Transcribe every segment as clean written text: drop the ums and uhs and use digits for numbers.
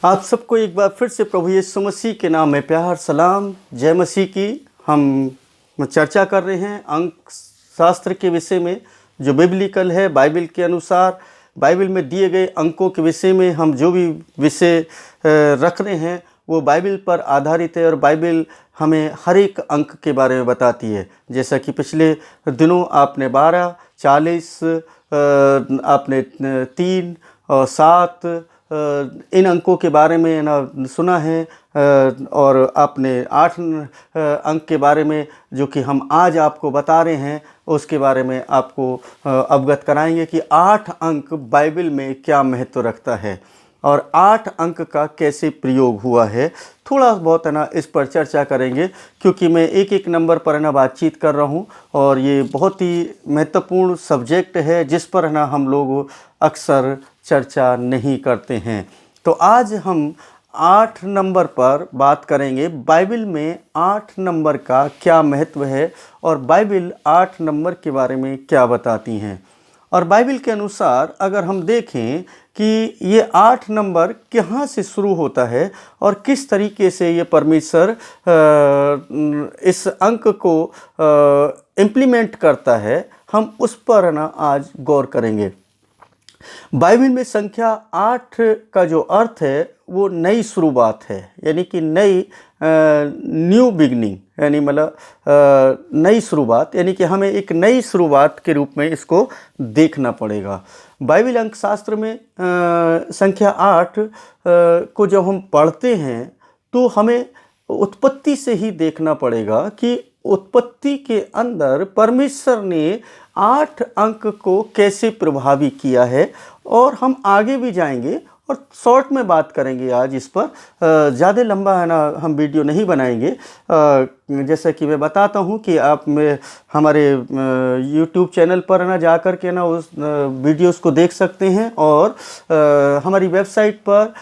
आप सबको एक बार फिर से प्रभु यीशु मसीह के नाम में प्यार सलाम जय मसीह की। हम चर्चा कर रहे हैं अंक शास्त्र के विषय में जो बिब्लिकल है, बाइबल के अनुसार बाइबल में दिए गए अंकों के विषय में हम जो भी विषय रख रहे हैं वो बाइबल पर आधारित है और बाइबल हमें हर एक अंक के बारे में बताती है। जैसा कि पिछले दिनों आपने 12, 40, आपने 3 और 7 इन अंकों के बारे में ना सुना है और आपने 8 अंक के बारे में जो कि हम आज आपको बता रहे हैं उसके बारे में आपको अवगत कराएंगे कि 8 अंक बाइबल में क्या महत्व रखता है और 8 अंक का कैसे प्रयोग हुआ है। थोड़ा बहुत है ना इस पर चर्चा करेंगे क्योंकि मैं एक एक नंबर पर है ना बातचीत कर रहा हूँ और ये बहुत ही महत्वपूर्ण सब्जेक्ट है जिस पर है ना हम लोग अक्सर चर्चा नहीं करते हैं। तो आज हम 8 नंबर पर बात करेंगे। बाइबल में 8 नंबर का क्या महत्व है और बाइबल 8 नंबर के बारे में क्या बताती हैं। और बाइबल के अनुसार अगर हम देखें कि ये 8 नंबर कहाँ से शुरू होता है और किस तरीके से ये परमेश्वर इस अंक को इम्प्लीमेंट करता है, हम उस पर ना आज गौर करेंगे। बाइबल में संख्या 8 का जो अर्थ है वो नई शुरुआत है, यानी कि नई न्यू बिगनिंग, यानी मतलब नई शुरुआत, यानी कि हमें एक नई शुरुआत के रूप में इसको देखना पड़ेगा। बाइबल अंक शास्त्र में संख्या 8 को जब हम पढ़ते हैं तो हमें उत्पत्ति से ही देखना पड़ेगा कि उत्पत्ति के अंदर परमेश्वर ने 8 अंक को कैसे प्रभावी किया है और हम आगे भी जाएंगे और शॉर्ट में बात करेंगे आज इस पर। ज़्यादा लंबा है ना हम वीडियो नहीं बनाएंगे। जैसा कि मैं बताता हूँ कि आप में हमारे यूट्यूब चैनल पर ना जा कर के ना उस वीडियोस को देख सकते हैं और हमारी वेबसाइट पर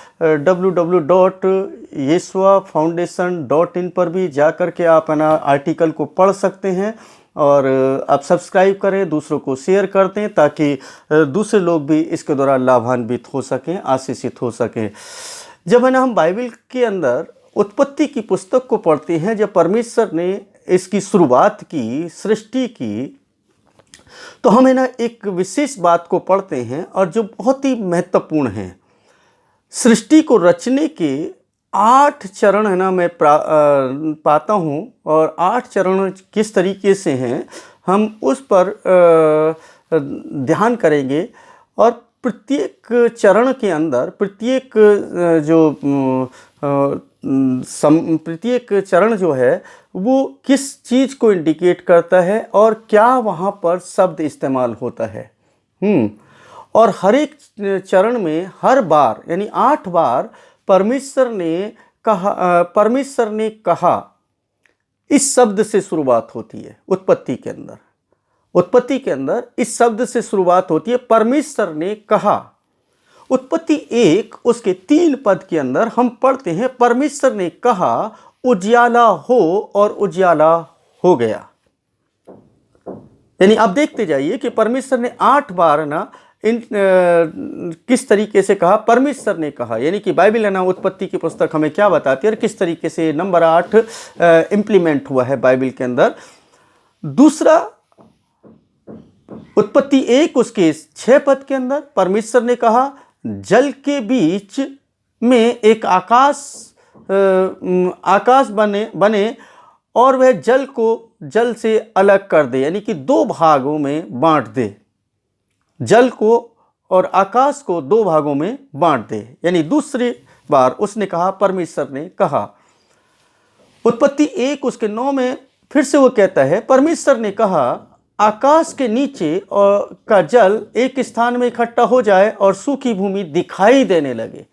www.yeshuafoundation.in पर भी जा कर के आप है ना आर्टिकल को पढ़ सकते हैं और आप सब्सक्राइब करें, दूसरों को शेयर करते हैं ताकि दूसरे लोग भी इसके द्वारा लाभान्वित हो सकें, आशीषित हो सकें। जब है ना हम बाइबल के अंदर उत्पत्ति की पुस्तक को पढ़ते हैं, जब परमेश्वर ने इसकी शुरुआत की, सृष्टि की, तो हम है ना एक विशेष बात को पढ़ते हैं और जो बहुत ही महत्वपूर्ण है। सृष्टि को रचने के 8 चरण है ना मैं पाता हूँ और 8 चरण किस तरीके से हैं हम उस पर ध्यान करेंगे और प्रत्येक चरण के अंदर प्रत्येक चरण जो है वो किस चीज़ को इंडिकेट करता है और क्या वहाँ पर शब्द इस्तेमाल होता है। और हर एक चरण में हर बार यानी 8 बार परमेश्वर ने कहा इस शब्द से शुरुआत होती है। उत्पत्ति के अंदर इस शब्द से शुरुआत होती है, परमेश्वर ने कहा। उत्पत्ति 1 उसके 3 पद के अंदर हम पढ़ते हैं परमेश्वर ने कहा उजियाला हो और उजियाला हो गया। यानी आप देखते जाइए कि परमेश्वर ने 8 बार ना किस तरीके से कहा, परमेश्वर ने कहा, यानी कि बाइबल है ना उत्पत्ति की पुस्तक हमें क्या बताती है और किस तरीके से नंबर 8 इम्प्लीमेंट हुआ है बाइबल के अंदर। दूसरा उत्पत्ति 1 उसके 6 पद के अंदर परमेश्वर ने कहा जल के बीच में एक आकाश बने और वह जल को जल से अलग कर दे, यानी कि 2 भागों में बांट दे। जल को और आकाश को 2 भागों में बांट दे, यानी दूसरी बार उसने कहा, परमेश्वर ने कहा। उत्पत्ति 1 उसके 9 में फिर से वो कहता है परमेश्वर ने कहा आकाश के नीचे का जल एक स्थान में इकट्ठा हो जाए और सूखी भूमि दिखाई देने लगे,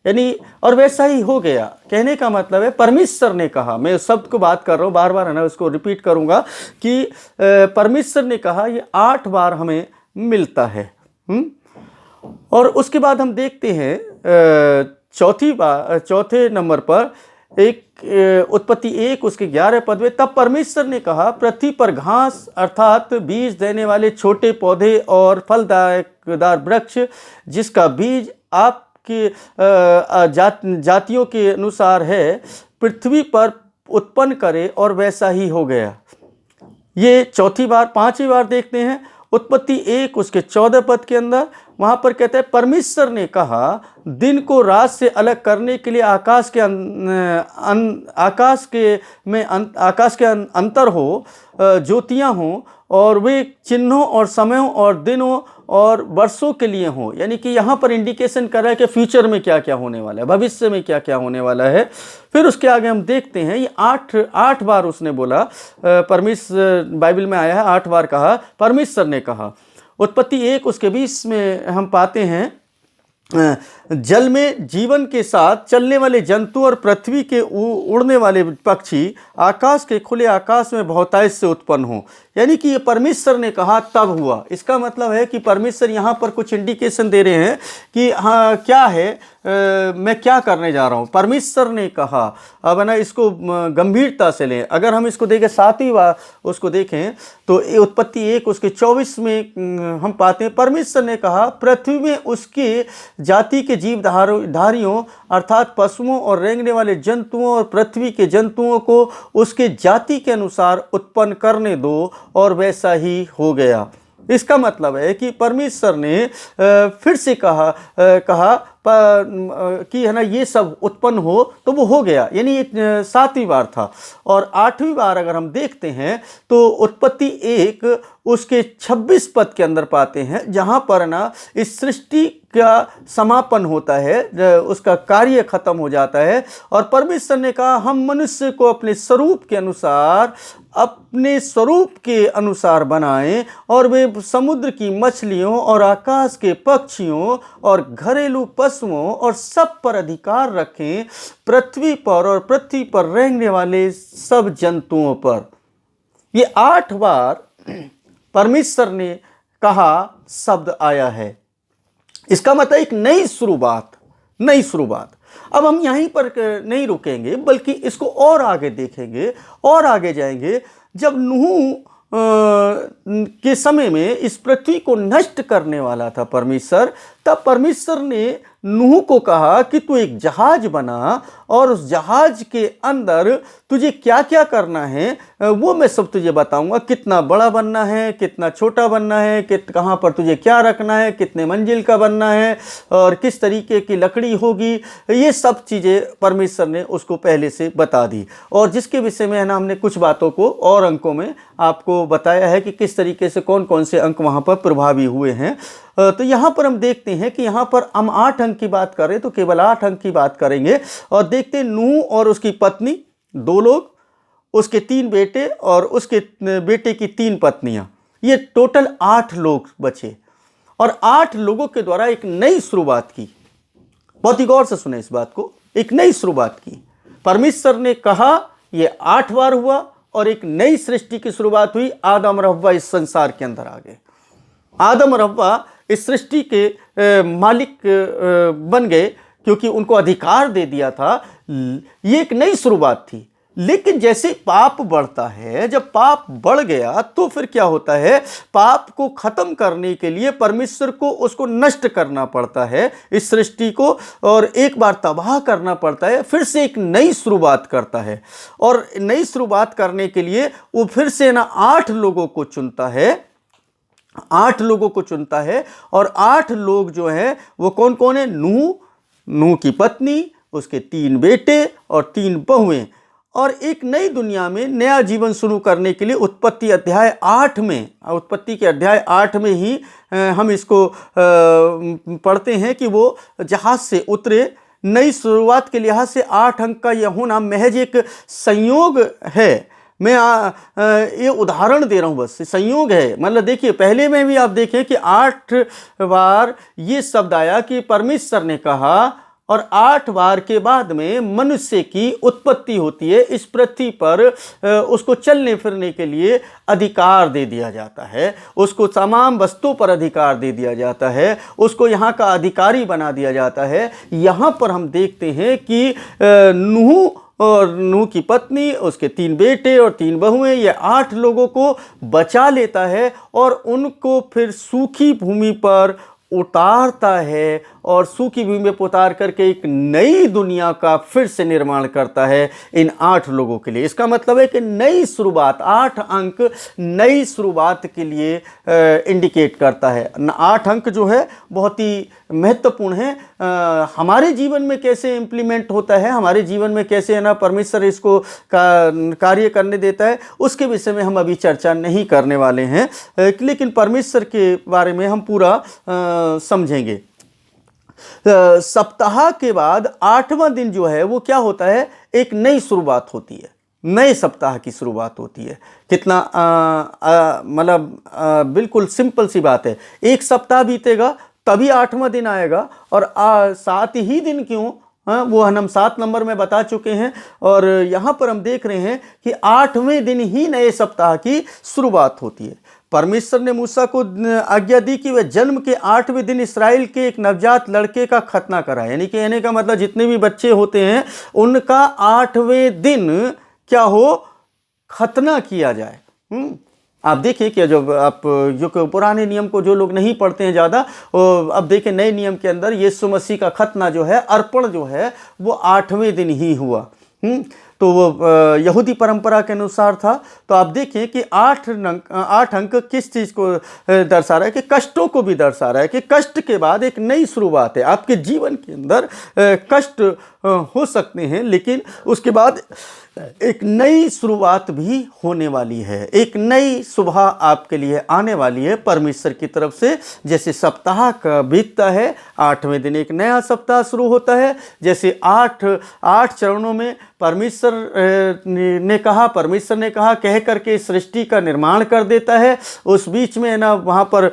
यानी और वैसा ही हो गया। कहने का मतलब है परमेश्वर ने कहा। मैं उस शब्द को बात कर रहा हूँ, बार बार है ना उसको रिपीट करूँगा कि परमेश्वर ने कहा ये 8 बार हमें मिलता है। और उसके बाद हम देखते हैं चौथे नंबर पर उत्पत्ति 1 उसके 11 पद में तब परमेश्वर ने कहा पृथ्वी पर घास अर्थात बीज देने वाले छोटे पौधे और फलदार वृक्ष जिसका बीज आप के जातियों के अनुसार है, पृथ्वी पर उत्पन्न करे और वैसा ही हो गया। ये चौथी बार। पांचवी बार देखते हैं उत्पत्ति 1 उसके 14 पद के अंदर, वहां पर कहते हैं परमेश्वर ने कहा दिन को रात से अलग करने के लिए आकाश के अंतर हो, ज्योतियां हों और वे चिन्हों और समयों और दिनों और वर्षों के लिए हों। यानी कि यहाँ पर इंडिकेशन कर रहा है कि फ्यूचर में क्या क्या होने वाला है, भविष्य में क्या क्या होने वाला है। फिर उसके आगे हम देखते हैं ये आठ बार उसने बोला, परमेश्वर बाइबल में आया है 8 बार कहा परमेश्वर ने कहा। उत्पत्ति 1 उसके 20 में हम पाते हैं जल में जीवन के साथ चलने वाले जंतु और पृथ्वी के उड़ने वाले पक्षी आकाश के खुले आकाश में बहुतायत से उत्पन्न हो। यानी कि ये परमेश्वर ने कहा तब हुआ। इसका मतलब है कि परमेश्वर यहाँ पर कुछ इंडिकेशन दे रहे हैं कि हाँ क्या है, मैं क्या करने जा रहा हूँ। परमेश्वर ने कहा। अब है ना, इसको गंभीरता से लें। अगर हम इसको देखें 7वीं बार उसको देखें तो उत्पत्ति 1 उसके 24 में हम पाते हैं परमेश्वर ने कहा पृथ्वी में उसके जाति के जीव धारियों अर्थात पशुओं और रेंगने वाले जंतुओं और पृथ्वी के जंतुओं को उसके जाति के अनुसार उत्पन्न करने दो, और वैसा ही हो गया। इसका मतलब है कि परमेश्वर ने फिर से कहा कि है ना ये सब उत्पन्न हो, तो वो हो गया। यानी ये 7वीं बार था। और 8वीं बार अगर हम देखते हैं तो उत्पत्ति 1 उसके 26 पद के अंदर पाते हैं, जहाँ पर ना इस सृष्टि का समापन होता है, उसका कार्य खत्म हो जाता है। और परमेश्वर ने कहा हम मनुष्य को अपने स्वरूप के अनुसार बनाएं और वे समुद्र की मछलियों और आकाश के पक्षियों और घरेलू पशुओं और सब पर अधिकार रखें, पृथ्वी पर और पृथ्वी पर रहने वाले सब जंतुओं पर। ये 8 बार परमेश्वर ने कहा शब्द आया है। इसका मतलब एक नई शुरुआत। अब हम यहीं पर नहीं रुकेंगे, बल्कि इसको और आगे देखेंगे और आगे जाएंगे। जब नूह के समय में इस पृथ्वी को नष्ट करने वाला था परमेश्वर, तब परमेश्वर ने नूह को कहा कि तू एक जहाज बना और उस जहाज के अंदर तुझे क्या क्या करना है वो मैं सब तुझे बताऊंगा। कितना बड़ा बनना है, कितना छोटा बनना है, कहाँ पर तुझे क्या रखना है, कितने मंजिल का बनना है और किस तरीके की लकड़ी होगी, ये सब चीज़ें परमेश्वर ने उसको पहले से बता दी। और जिसके विषय में है ना हमने कुछ बातों को और अंकों में आपको बताया है कि किस तरीके से कौन कौन से अंक वहाँ पर प्रभावी हुए हैं। तो यहाँ पर हम देखते हैं कि यहाँ पर हम 8 अंक की बात करें तो केवल 8 अंक की बात करेंगे। और देखते हैं नूह और उसकी पत्नी 2 लोग, उसके 3 बेटे और उसके बेटे की 3 पत्नियां, ये टोटल 8 लोग बचे। और 8 लोगों के द्वारा एक नई शुरुआत की। बहुत ही गौर से सुने इस बात को, एक नई शुरुआत की। परमेश्वर ने कहा, ये 8 बार हुआ और एक नई सृष्टि की शुरुआत हुई। आदम और हव्वा इस संसार के अंदर आ गए। आदम और हव्वा इस सृष्टि के मालिक बन गए क्योंकि उनको अधिकार दे दिया था। ये एक नई शुरुआत थी। लेकिन जैसे पाप बढ़ता है, जब पाप बढ़ गया तो फिर क्या होता है, पाप को खत्म करने के लिए परमेश्वर को उसको नष्ट करना पड़ता है इस सृष्टि को, और एक बार तबाह करना पड़ता है। फिर से एक नई शुरुआत करता है और नई शुरुआत करने के लिए वो फिर से ना 8 लोगों को चुनता है। 8 लोगों को चुनता है और 8 लोग जो हैं वो कौन कौन है? नूह की पत्नी, उसके 3 बेटे और 3 बहुएं, और एक नई दुनिया में नया जीवन शुरू करने के लिए उत्पत्ति के अध्याय 8 में ही हम इसको पढ़ते हैं कि वो जहाज से उतरे। नई शुरुआत के लिहाज से 8 अंक का यह होना महज एक संयोग है। मैं ये उदाहरण दे रहा हूँ, बस संयोग है। मतलब देखिए, पहले में भी आप देखें कि 8 बार ये शब्द आया कि परमेश्वर ने कहा, और 8 बार के बाद में मनुष्य की उत्पत्ति होती है। इस पृथ्वी पर उसको चलने फिरने के लिए अधिकार दे दिया जाता है, उसको तमाम वस्तुओं पर अधिकार दे दिया जाता है, उसको यहाँ का अधिकारी बना दिया जाता है। यहाँ पर हम देखते हैं कि नूह की पत्नी, उसके 3 बेटे और 3 बहुएं, ये 8 लोगों को बचा लेता है और उनको फिर सूखी भूमि पर उतारता है और सूखी भूमि में उतार करके एक नई दुनिया का फिर से निर्माण करता है इन 8 लोगों के लिए। इसका मतलब है कि नई शुरुआत, 8 अंक नई शुरुआत के लिए इंडिकेट करता है। 8 अंक जो है बहुत ही महत्वपूर्ण है। हमारे जीवन में कैसे इम्प्लीमेंट होता है, हमारे जीवन में कैसे है ना परमेश्वर इसको कार्य करने देता है, उसके विषय में हम अभी चर्चा नहीं करने वाले हैं, लेकिन परमेश्वर के बारे में हम पूरा समझेंगे। सप्ताह के बाद 8वां दिन जो है वो क्या होता है, एक नई शुरुआत होती है, नए सप्ताह की शुरुआत होती है। कितना मतलब बिल्कुल सिंपल सी बात है। एक सप्ताह बीतेगा तभी 8वां दिन आएगा, और 7 ही दिन क्यों, हाँ वो हम 7 नंबर में बता चुके हैं। और यहाँ पर हम देख रहे हैं कि 8वें दिन ही नए सप्ताह की शुरुआत होती है। परमेश्वर ने मूसा को आज्ञा दी कि वह जन्म के 8वें दिन इस्राएल के एक नवजात लड़के का खतना कराए, यानी कि कहने का मतलब जितने भी बच्चे होते हैं उनका 8वें दिन क्या हो, खतना किया जाए। आप देखिए कि जब आप जो पुराने नियम को जो लोग नहीं पढ़ते हैं ज़्यादा, अब देखिए नए नियम के अंदर यीशु मसीह का खतना जो है, अर्पण जो है वो 8वें दिन ही हुआ। तो वो यहूदी परंपरा के अनुसार था। तो आप देखें कि 8 अंक किस चीज़ को दर्शा रहा है, कि कष्टों को भी दर्शा रहा है, कि कष्ट के बाद एक नई शुरुआत है। आपके जीवन के अंदर कष्ट हो सकते हैं, लेकिन उसके बाद एक नई शुरुआत भी होने वाली है, एक नई सुबह आपके लिए आने वाली है परमेश्वर की तरफ से। जैसे सप्ताह का बीतता है, 8वें दिन एक नया सप्ताह शुरू होता है। जैसे 8 चरणों में परमेश्वर ने कहा कह करके सृष्टि का निर्माण कर देता है। उस बीच में ना वहाँ पर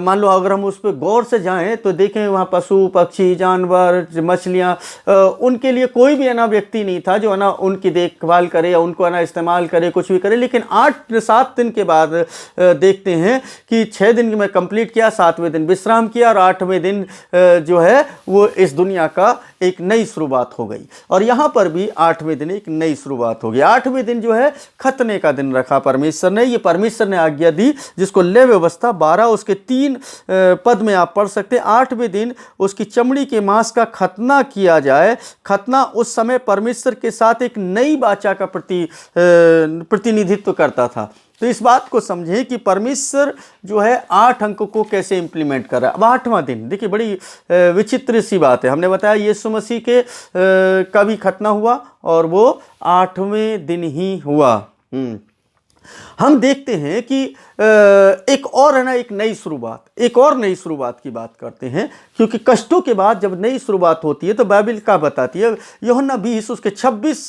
मान लो अगर हम उस पर गौर से जाएं तो देखें वहाँ पशु पक्षी जानवर मछलियाँ, उनके लिए कोई भी है ना व्यक्ति नहीं था जो है ना उनकी देखभाल करे या उनको है ना इस्तेमाल करे, कुछ भी करे। लेकिन 7 दिन के बाद देखते हैं कि 6 दिन में कंप्लीट किया, 7वें दिन विश्राम किया, और 8वें दिन जो है वो इस दुनिया का एक नई शुरुआत हो गई। और यहाँ पर भी 8वें दिन एक नई शुरुआत हो गई। 8वें दिन जो है खतने का दिन रखा परमेश्वर ने। ये परमेश्वर ने आज्ञा दी, जिसको ले व्यवस्था 12 उसके 3 पद में आप पढ़ सकते हैं। 8वें दिन उसकी चमड़ी के मांस का खतना किया जाए। खतना उस समय परमेश्वर के साथ एक नई वाचा का प्रतिनिधित्व करता था। तो इस बात को समझें कि परमेश्वर जो है 8 अंक को कैसे इंप्लीमेंट कर रहा है। अब 8वां दिन देखिए बड़ी विचित्र सी बात है। हमने बताया यीशु मसीह के का भी खतना हुआ और वो 8वें दिन ही हुआ। हम देखते हैं कि एक और है ना एक नई शुरुआत की बात करते हैं, क्योंकि कष्टों के बाद जब नई शुरुआत होती है तो बाइबल का बताती है। यूहन्ना 20 उसके 26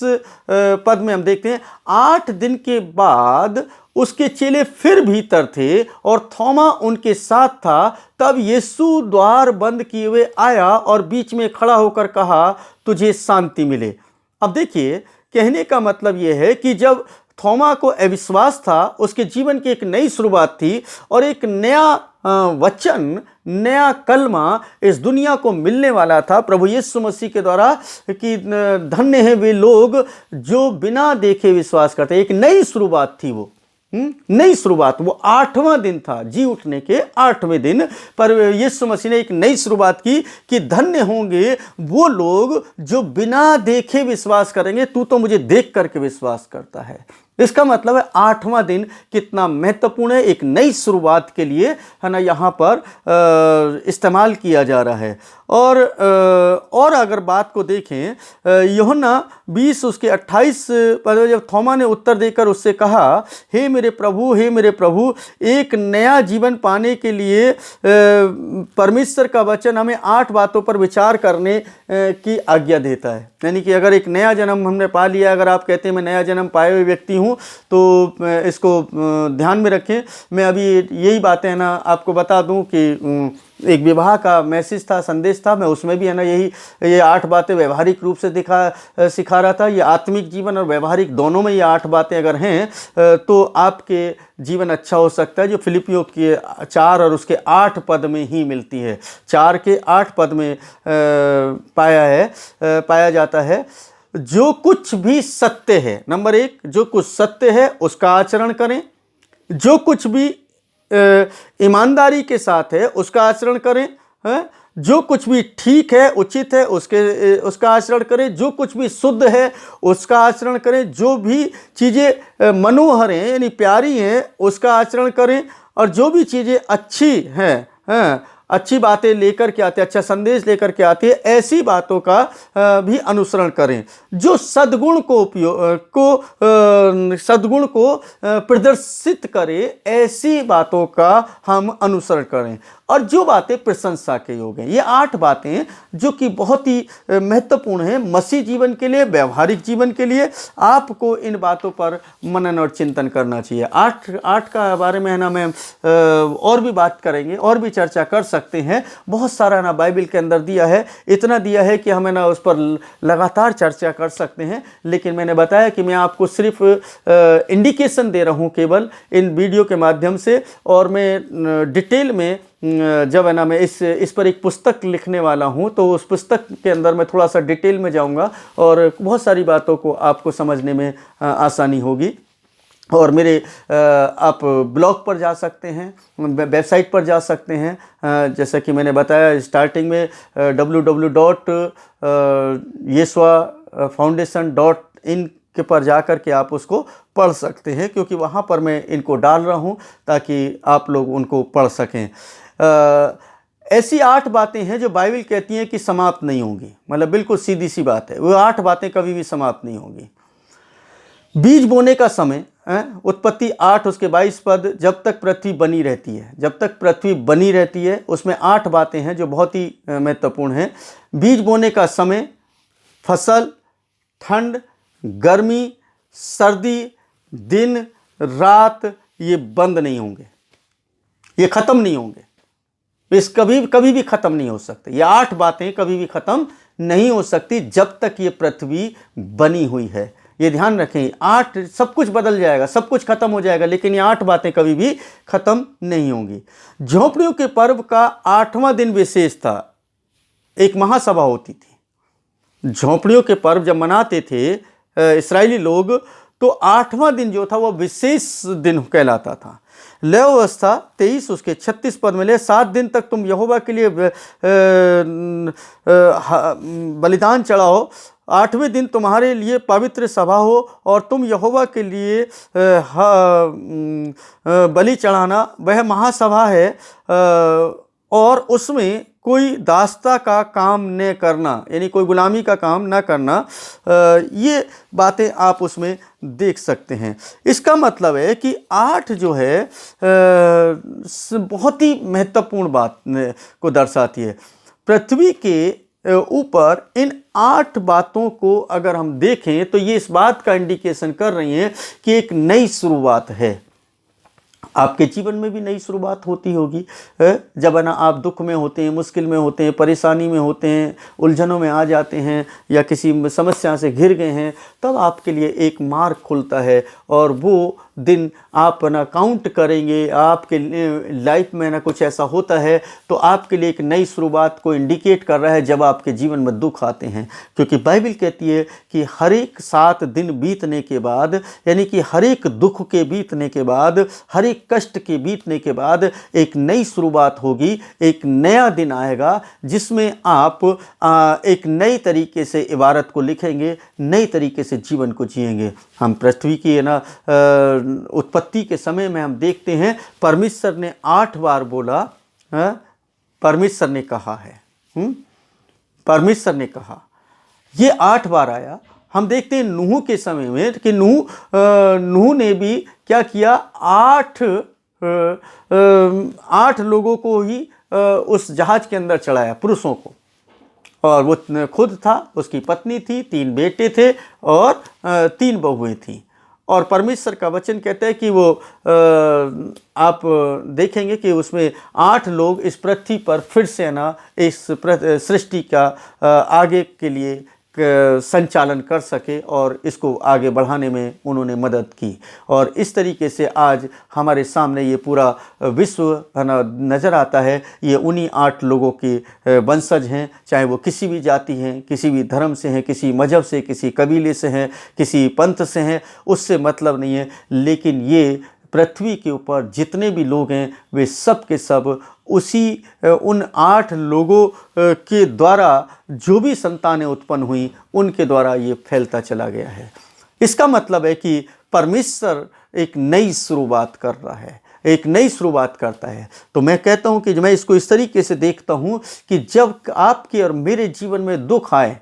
पद में हम देखते हैं, 8 दिन के बाद उसके चेले फिर भीतर थे और थोमा उनके साथ था। तब यीशु द्वार बंद किए हुए आया और बीच में खड़ा होकर कहा, तुझे शांति मिले। अब देखिए कहने का मतलब यह है कि जब थोमा को अविश्वास था, उसके जीवन की एक नई शुरुआत थी और एक नया वचन, नया कलमा इस दुनिया को मिलने वाला था प्रभु यीशु मसीह के द्वारा, कि धन्य हैं वे लोग जो बिना देखे विश्वास करते हैं। एक नई शुरुआत थी वो, नई शुरुआत। वो 8वां दिन था, जी उठने के 8वें दिन पर यीशु मसीह ने एक नई शुरुआत की कि धन्य होंगे वो लोग जो बिना देखे विश्वास करेंगे। तू तो मुझे देख करके विश्वास करता है। इसका मतलब है 8वां दिन कितना महत्वपूर्ण है, एक नई शुरुआत के लिए है ना यहाँ पर इस्तेमाल किया जा रहा है। और अगर बात को देखें यूहन्ना 20 उसके 28 पद, जब थोमा ने उत्तर देकर उससे कहा, हे मेरे प्रभु, एक नया जीवन पाने के लिए परमेश्वर का वचन हमें 8 बातों पर विचार करने की आज्ञा देता है। यानी कि अगर एक नया जन्म हमने पा लिया, अगर आप कहते हैं मैं नया जन्म पाए हुए व्यक्ति हूँ, तो इसको ध्यान में रखें। मैं अभी यही बातें है ना आपको बता दूं कि एक विवाह का मैसेज था, संदेश था, मैं उसमें भी है ना ये 8 बातें व्यवहारिक रूप से सिखा रहा था। ये आत्मिक जीवन और व्यवहारिक दोनों में ये 8 बातें अगर हैं तो आपके जीवन अच्छा हो सकता है, जो फिलिपियों के 4 और उसके 8 पद में ही मिलती है। 4 के 8 पद में पाया जाता है। जो कुछ भी सत्य है, नंबर 1, जो कुछ सत्य है उसका आचरण करें। जो कुछ भी ईमानदारी के साथ है उसका आचरण करें। जो कुछ भी ठीक है, उचित है, उसका आचरण करें। जो कुछ भी शुद्ध है उसका आचरण करें। जो भी चीज़ें मनोहर हैं यानी प्यारी हैं उसका आचरण करें। और जो भी चीज़ें अच्छी हैं, अच्छी बातें लेकर के आते हैं, अच्छा संदेश लेकर के आती है, ऐसी बातों का भी अनुसरण करें। जो सद्गुण को प्रदर्शित करे, ऐसी बातों का हम अनुसरण करें। और जो बातें प्रशंसा के योग्य हैं, ये 8 बातें जो कि बहुत ही महत्वपूर्ण हैं मसीह जीवन के लिए, व्यवहारिक जीवन के लिए। आपको इन बातों पर मनन और चिंतन करना चाहिए। 8 का बारे में है ना, मैं और भी बात करेंगे, और भी चर्चा कर सकते हैं। बहुत सारा ना बाइबल के अंदर दिया है, इतना दिया है कि हमें ना उस पर लगातार चर्चा कर सकते हैं। लेकिन मैंने बताया कि मैं आपको सिर्फ इंडिकेशन दे रहा हूँ केवल इन वीडियो के माध्यम से। और मैं डिटेल में जब है ना मैं इस पर एक पुस्तक लिखने वाला हूँ, तो उस पुस्तक के अंदर मैं थोड़ा सा डिटेल में जाऊँगा और बहुत सारी बातों को आपको समझने में आसानी होगी। और मेरे आप ब्लॉग पर जा सकते हैं, वेबसाइट पर जा सकते हैं। जैसा कि मैंने बताया स्टार्टिंग में www.yeshuafoundation.in के पर जा कर के आप उसको पढ़ सकते हैं, क्योंकि वहाँ पर मैं इनको डाल रहा हूँ ताकि आप लोग उनको पढ़ सकें। ऐसी 8 बातें हैं जो बाइबल कहती हैं कि समाप्त नहीं होंगी। मतलब बिल्कुल सीधी सी बात है, वो 8 बातें कभी भी समाप्त नहीं होंगी। बीज बोने का समय, उत्पत्ति 8 उसके 22 पद, जब तक पृथ्वी बनी रहती है, जब तक पृथ्वी बनी रहती है, उसमें 8 बातें हैं जो बहुत ही महत्वपूर्ण हैं। बीज बोने का समय, फसल, ठंड, गर्मी, सर्दी, दिन, रात, ये बंद नहीं होंगे, ये ख़त्म नहीं होंगे। इस कभी भी ख़त्म नहीं हो सकते। ये 8 बातें कभी भी ख़त्म नहीं हो सकती जब तक ये पृथ्वी बनी हुई है। ये ध्यान रखें, 8 सब कुछ बदल जाएगा, सब कुछ खत्म हो जाएगा, लेकिन ये 8 बातें कभी भी खत्म नहीं होंगी। झोंपड़ियों के पर्व का 8वां दिन विशेष था। एक महासभा होती थी। झोंपड़ियों के पर्व जब मनाते थे इस्राएली लोग, तो 8वां दिन जो था वो विशेष दिन कहलाता था। लय अवस्था 23 उसके 36 पद में ले, 7 दिन तक तुम यहोवा के लिए बलिदान चढ़ाओ। 8वें दिन तुम्हारे लिए पवित्र सभा हो और तुम यहोवा के लिए बलि चढ़ाना। वह महासभा है और उसमें कोई दास्ता का काम न करना, यानी कोई गुलामी का काम न करना। ये बातें आप उसमें देख सकते हैं। इसका मतलब है कि 8 जो है बहुत ही महत्वपूर्ण बात को दर्शाती है। पृथ्वी के ऊपर इन 8 बातों को अगर हम देखें तो ये इस बात का इंडिकेशन कर रही हैं कि एक नई शुरुआत है। आपके जीवन में भी नई शुरुआत होती होगी। जब है ना आप दुख में होते हैं, मुश्किल में होते हैं, परेशानी में होते हैं, उलझनों में आ जाते हैं या किसी समस्या से घिर गए हैं, तब आपके लिए एक मार्ग खुलता है और वो दिन आप ना काउंट करेंगे। आपके लाइफ में ना कुछ ऐसा होता है तो आपके लिए एक नई शुरुआत को इंडिकेट कर रहा है जब आपके जीवन में दुख आते हैं। क्योंकि बाइबल कहती है कि हर एक 7 दिन बीतने के बाद, यानी कि हर एक दुख के बीतने के बाद, हर एक कष्ट के बीतने के बाद एक नई शुरुआत होगी, एक नया दिन आएगा जिसमें आप एक नई तरीके से इबारत को लिखेंगे, नई तरीके से जीवन को जिएंगे। हम पृथ्वी की है ना उत्पत्ति के समय में हम देखते हैं परमेश्वर ने 8 बार बोला, परमेश्वर ने कहा है, परमेश्वर ने कहा, ये 8 बार आया। हम देखते हैं नूह के समय में कि नूह ने भी क्या किया, 8 लोगों को ही उस जहाज के अंदर चढ़ाया, पुरुषों को। और वो खुद था, उसकी पत्नी थी, 3 बेटे थे और 3 बहुएं थीं। और परमेश्वर का वचन कहता है कि वो आप देखेंगे कि उसमें 8 लोग इस पृथ्वी पर फिर से ना इस सृष्टि का आगे के लिए संचालन कर सके और इसको आगे बढ़ाने में उन्होंने मदद की। और इस तरीके से आज हमारे सामने ये पूरा विश्व नज़र आता है। ये उन्हीं 8 लोगों के वंशज हैं, चाहे वो किसी भी जाति हैं, किसी भी धर्म से हैं, किसी मजहब से, किसी कबीले से हैं, किसी पंथ से हैं, उससे मतलब नहीं है। लेकिन ये पृथ्वी के ऊपर जितने भी लोग हैं वे सब के सब उन 8 लोगों के द्वारा जो भी संतानें उत्पन्न हुई उनके द्वारा ये फैलता चला गया है। इसका मतलब है कि परमेश्वर एक नई शुरुआत कर रहा है, एक नई शुरुआत करता है। तो मैं कहता हूँ कि मैं इसको इस तरीके से देखता हूँ कि जब आपके और मेरे जीवन में दुख आए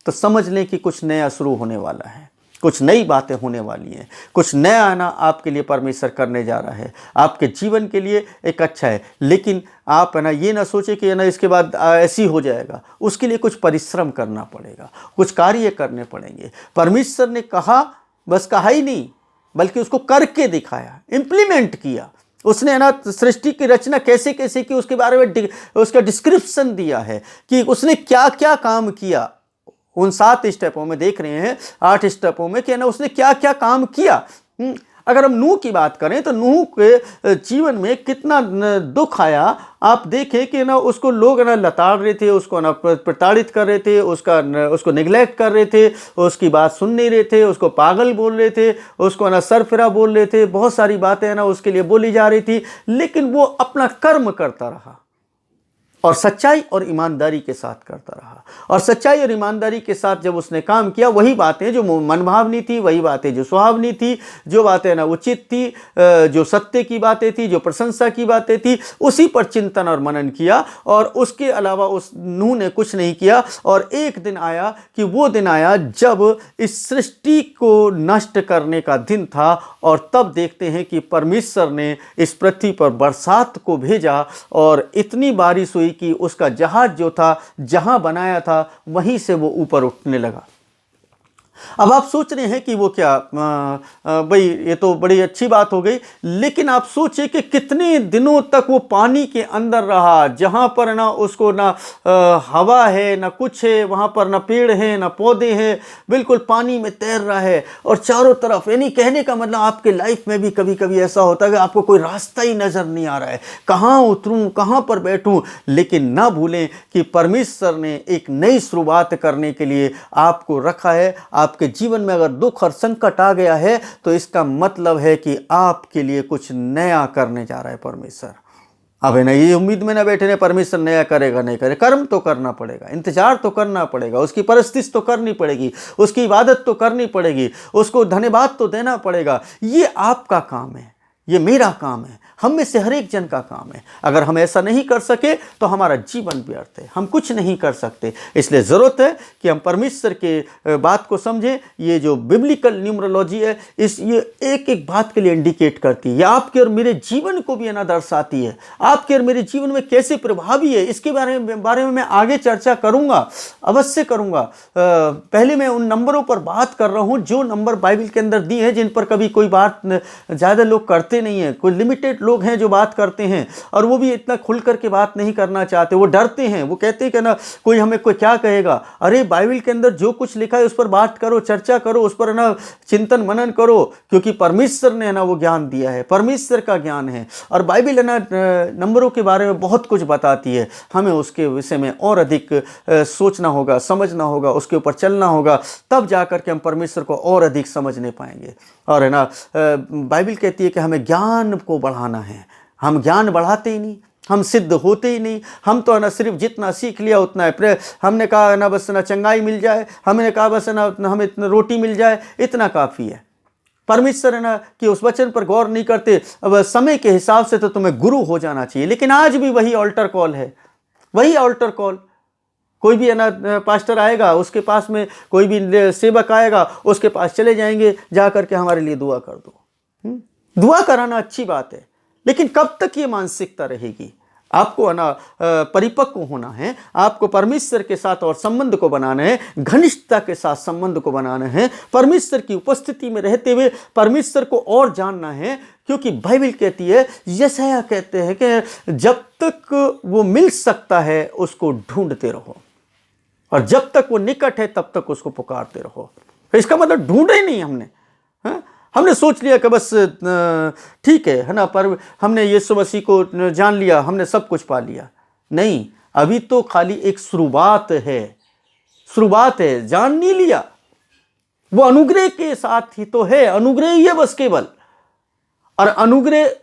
तो समझ लें कि कुछ नया शुरू होने वाला है, कुछ नई बातें होने वाली हैं, कुछ नया आना आपके लिए परमेश्वर करने जा रहा है, आपके जीवन के लिए एक अच्छा है। लेकिन आप है ना ये ना सोचे कि है ना इसके बाद ऐसी हो जाएगा, उसके लिए कुछ परिश्रम करना पड़ेगा, कुछ कार्य करने पड़ेंगे। परमेश्वर ने कहा, बस कहा ही नहीं बल्कि उसको करके दिखाया, इम्प्लीमेंट किया। उसने है ना सृष्टि की रचना कैसे कैसे की उसके बारे में उसका डिस्क्रिप्शन दिया है कि उसने क्या क्या काम किया। उन 7 स्टेपों में देख रहे हैं, 8 स्टेपों में कि ना उसने क्या क्या काम किया। अगर हम नूह की बात करें तो नूह के जीवन में कितना दुख आया। आप देखें कि ना उसको लोग ना लताड़ रहे थे, उसको ना प्रताड़ित कर रहे थे, उसको निगलेक्ट कर रहे थे, उसकी बात सुन नहीं रहे थे, उसको पागल बोल रहे थे, उसको ना सरफिरा बोल रहे थे, बहुत सारी बातें ना उसके लिए बोली जा रही थी। लेकिन वो अपना कर्म करता रहा और सच्चाई और ईमानदारी के साथ करता रहा। और सच्चाई और ईमानदारी के साथ जब उसने काम किया, वही बातें जो मनभावनी थी, वही बातें जो सुहावनी थी, जो बातें ना उचित थी, जो सत्य की बातें थी, जो प्रशंसा की बातें थी, उसी पर चिंतन और मनन किया। और उसके अलावा उस नूह ने कुछ नहीं किया। और एक दिन आया कि वो दिन आया जब इस सृष्टि को नष्ट करने का दिन था। और तब देखते हैं कि परमेश्वर ने इस पृथ्वी पर बरसात को भेजा और इतनी बारिश हुई कि उसका जहाज जो था जहां बनाया था वहीं से वो ऊपर उठने लगा। अब आप सोच रहे हैं कि वो क्या भाई ये तो बड़ी अच्छी बात हो गई, लेकिन आप सोचिए कि कितने दिनों तक वो पानी के अंदर रहा, जहाँ पर ना उसको ना हवा है ना कुछ है, वहाँ पर ना पेड़ है ना पौधे हैं, बिल्कुल पानी में तैर रहा है। और चारों तरफ, यानी कहने का मतलब आपके लाइफ में भी कभी कभी ऐसा होता है कि आपको कोई रास्ता ही नज़र नहीं आ रहा है, कहाँ उतरूँ कहाँ पर बैठूँ। लेकिन ना भूलें कि परमेश्वर ने एक नई शुरुआत करने के लिए आपको रखा है। आपके जीवन में अगर दुख और संकट आ गया है तो इसका मतलब है कि आपके लिए कुछ नया करने जा रहा है परमेश्वर। अब है ना ये उम्मीद में ना बैठे ने परमेश्वर नया करेगा नहीं करेगा। कर्म तो करना पड़ेगा, इंतजार तो करना पड़ेगा, उसकी परिस्थिति तो करनी पड़ेगी, उसकी इबादत तो करनी पड़ेगी, उसको धन्यवाद तो देना पड़ेगा। ये आपका काम है, ये मेरा काम है, हम में से हर एक जन का काम है। अगर हम ऐसा नहीं कर सके तो हमारा जीवन व्यर्थ है, हम कुछ नहीं कर सकते। इसलिए ज़रूरत है कि हम परमेश्वर के बात को समझें। ये जो बिब्लिकल न्यूमरोलॉजी है ये एक एक बात के लिए इंडिकेट करती है। ये आपके और मेरे जीवन को भी ना दर्शाती है, आपके और मेरे जीवन में कैसे प्रभावी है इसके बारे में मैं आगे चर्चा करूँगा, अवश्य करूँगा। पहले मैं उन नंबरों पर बात कर रहा हूँ जो नंबर बाइबल के अंदर दी है, जिन पर कभी कोई बात ज़्यादा लोग करते नहीं है। कोई लिमिटेड लोग हैं जो बात करते हैं और वो भी इतना खुल करके बात नहीं करना चाहते, वो डरते हैं, वो कहते हैं कि ना कोई हमें कोई क्या कहेगा। अरे बाइबल के अंदर जो कुछ लिखा है उस पर बात करो, चर्चा करो, उस पर ना चिंतन मनन करो, क्योंकि परमेश्वर ने ना वो ज्ञान दिया है, परमेश्वर का ज्ञान है। और बाइबल है ना नंबरों के बारे में बहुत कुछ बताती है। हमें उसके विषय में और अधिक सोचना होगा, समझना होगा, उसके ऊपर चलना होगा, तब जाकर के हम परमेश्वर को और अधिक समझने पाएंगे। और है ना बाइबल कहती है कि हमें ज्ञान को बढ़ाना है। हम ज्ञान बढ़ाते ही नहीं, हम सिद्ध होते ही नहीं। हम तो है ना सिर्फ जितना सीख लिया उतना है। हमने कहा ना बस ना चंगाई मिल जाए, हमने कहा बस ना हमें इतना रोटी मिल जाए, इतना काफ़ी है। परमेश्वर है ना कि उस वचन पर गौर नहीं करते। अब समय के हिसाब से तो तुम्हें गुरु हो जाना चाहिए, लेकिन आज भी वही ऑल्टर कॉल है, वही ऑल्टर कॉल। कोई भी है ना पास्टर आएगा, उसके पास में कोई भी सेवक आएगा, उसके पास चले जाएंगे, जा करके हमारे लिए दुआ कर दो। दुआ कराना अच्छी बात है, लेकिन कब तक ये मानसिकता रहेगी? आपको है ना परिपक्व होना है, आपको परमेश्वर के साथ और संबंध को बनाना है, घनिष्ठता के साथ संबंध को बनाना है, परमेश्वर की उपस्थिति में रहते हुए परमेश्वर को और जानना है। क्योंकि बाइबल कहती है, यशायाह कहते हैं कि जब तक वो मिल सकता है उसको ढूंढते रहो, और जब तक वो निकट है तब तक उसको पुकारते रहो। इसका मतलब ढूंढे ही नहीं हमने, हमने सोच लिया कि बस ठीक है ना, पर हमने यीशु मसीह को जान लिया, हमने सब कुछ पा लिया। नहीं, अभी तो खाली एक शुरुआत है, शुरुआत है। जान नहीं लिया, वो अनुग्रह के साथ ही तो है, अनुग्रह ही है बस केवल। और अनुग्रह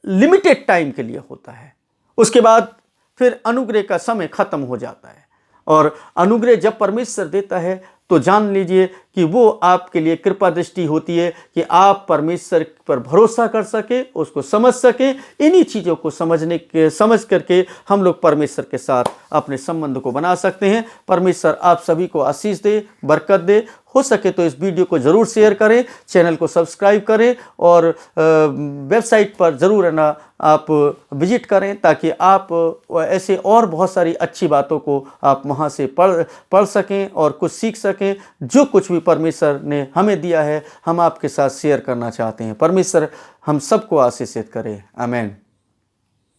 लिमिटेड टाइम के लिए होता है, उसके बाद फिर अनुग्रह का समय खत्म हो जाता है। और अनुग्रह जब परमेश्वर देता है तो जान लीजिए कि वो आपके लिए कृपा दृष्टि होती है कि आप परमेश्वर पर भरोसा कर सके, उसको समझ सके। इन्हीं चीज़ों को समझ करके हम लोग परमेश्वर के साथ अपने संबंध को बना सकते हैं। परमेश्वर आप सभी को आशीष दे, बरकत दे। हो सके तो इस वीडियो को ज़रूर शेयर करें, चैनल को सब्सक्राइब करें और वेबसाइट पर ज़रूर है ना आप विजिट करें, ताकि आप ऐसे और बहुत सारी अच्छी बातों को आप वहाँ से पढ़ सकें और कुछ सीख सकें। जो कुछ भी परमेश्वर ने हमें दिया है हम आपके साथ शेयर करना चाहते हैं। परमेश्वर हम सबको आशीषित करे। आमीन।